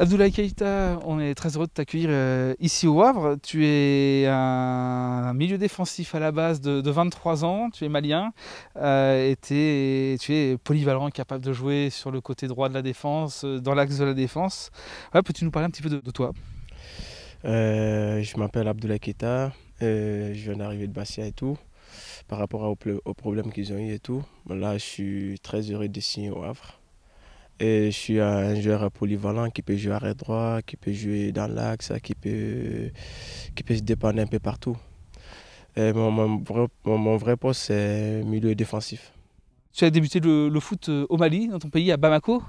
Abdoulaye Keïta, on est très heureux de t'accueillir ici au Havre. Tu es un milieu défensif à la base de 23 ans, tu es malien et tu es polyvalent, capable de jouer sur le côté droit de la défense, dans l'axe de la défense. Ouais, peux-tu nous parler un petit peu de toi? Je m'appelle Abdoulaye Keïta, je viens d'arriver de Bastia et tout. Par rapport aux problèmes qu'ils ont eu et tout, là je suis très heureux de signer au Havre. Et je suis un joueur polyvalent qui peut jouer arrière droit, qui peut jouer dans l'axe, qui peut se dépendre un peu partout. Et mon vrai poste, c'est milieu défensif. Tu as débuté le foot au Mali, dans ton pays, à Bamako.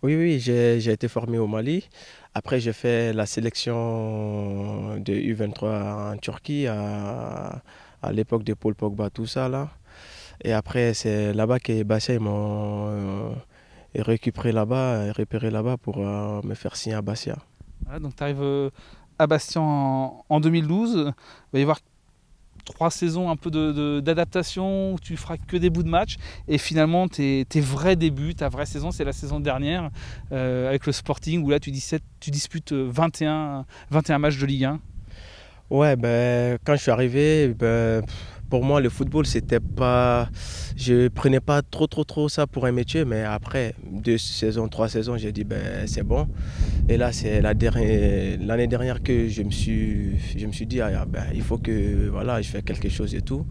Oui, oui, j'ai été formé au Mali. Après, j'ai fait la sélection de U23 en Turquie à l'époque de Paul Pogba, tout ça là. Et après, c'est là-bas que Bastia ils m'ont récupéré là-bas, repéré là-bas pour me faire signer à Bastia. Voilà, donc tu arrives à Bastia en 2012. Il va y avoir 3 saisons un peu d'adaptation où tu feras que des bouts de match et finalement tes vrais débuts, ta vraie saison, c'est la saison dernière avec le Sporting où là tu disputes 21 matchs de Ligue 1. Ouais, ben, quand je suis arrivé, ben, pour moi, le football, c'était pas. Je prenais pas trop ça pour un métier, mais après 2 saisons, 3 saisons, j'ai dit, ben, c'est bon. Et là, c'est l'année dernière que je me suis dit, ah, ben, il faut que voilà, je fais quelque chose et tout.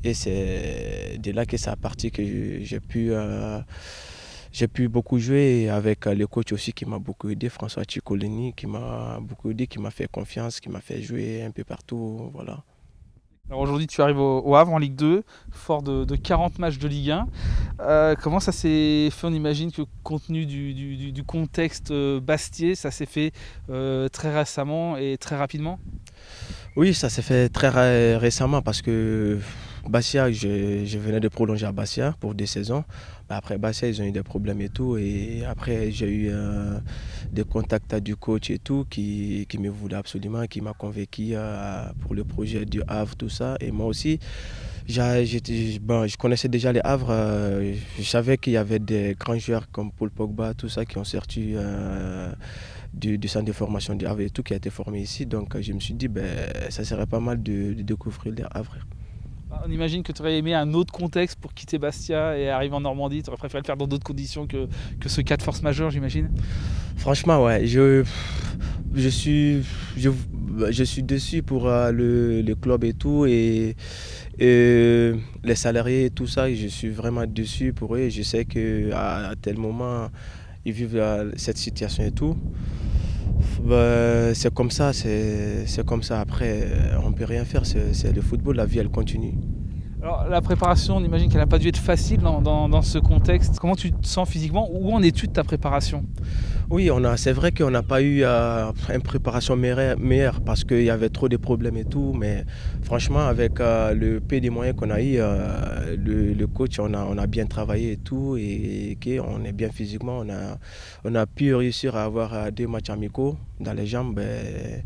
Et c'est de là que ça a parti que j'ai pu beaucoup jouer avec le coach aussi qui m'a beaucoup aidé, François Cicolini, qui m'a beaucoup aidé, qui m'a fait confiance, qui m'a fait jouer un peu partout. Voilà. Alors aujourd'hui tu arrives au Havre en Ligue 2, fort de 40 matchs de Ligue 1. Comment ça s'est fait? On imagine que compte tenu du contexte bastiais, ça s'est fait très récemment et très rapidement. Oui, ça s'est fait très récemment parce que Bastia, je venais de prolonger à Bastia pour 2 saisons. Mais après Bastia, ils ont eu des problèmes et tout. Et après, j'ai eu des contacts du coach et tout qui me voulait absolument, qui m'a convaincu pour le projet du Havre, tout ça. Et moi aussi, bon, je connaissais déjà les Havres. Je savais qu'il y avait des grands joueurs comme Paul Pogba, tout ça, qui ont sorti du centre de formation du Havre et tout, qui a été formé ici. Donc je me suis dit, ben, ça serait pas mal de découvrir les Havre. On imagine que tu aurais aimé un autre contexte pour quitter Bastia et arriver en Normandie. Tu aurais préféré le faire dans d'autres conditions que ce cas de force majeure, j'imagine. Franchement, ouais, je suis, je, je suis déçu pour le club et tout, et les salariés et tout ça. Je suis vraiment déçu pour eux. Je sais qu'à tel moment, ils vivent cette situation et tout. Bah, c'est comme ça, c'est comme ça. Après, on ne peut rien faire. C'est le football, la vie, elle continue. Alors la préparation, on imagine qu'elle n'a pas dû être facile dans ce contexte. Comment tu te sens physiquement? Où en es-tu de ta préparation? Oui, c'est vrai qu'on n'a pas eu une préparation meilleure parce qu'il y avait trop de problèmes et tout. Mais franchement, avec le peu des moyens qu'on a eu, le coach, on a bien travaillé et tout. Et on est bien physiquement. On a pu réussir à avoir 2 matchs amicaux dans les jambes. Ben,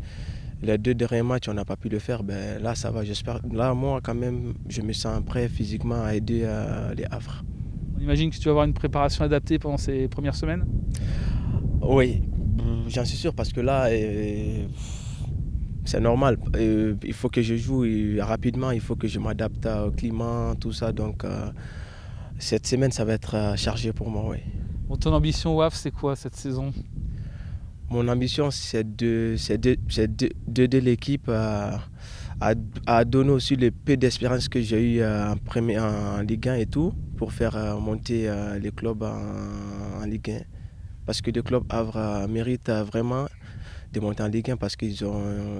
les 2 derniers matchs, on n'a pas pu le faire. Ben, là, ça va, j'espère. Là, moi, quand même, je me sens prêt physiquement à aider les Havres. On imagine que tu vas avoir une préparation adaptée pendant ces premières semaines. Oui, j'en suis sûr parce que là, c'est normal. Il faut que je joue rapidement, il faut que je m'adapte au climat, tout ça. Donc, cette semaine, ça va être chargé pour moi, oui. Bon, ton ambition au Havre, c'est quoi cette saison? Mon ambition, c'est d'aider l'équipe à donner aussi le peu d'expérience que j'ai eu en Ligue 1 et tout, pour faire monter les clubs en Ligue 1. Parce que le club Havre mérite vraiment de monter en Ligue 1 parce que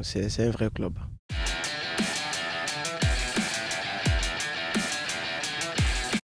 c'est un vrai club.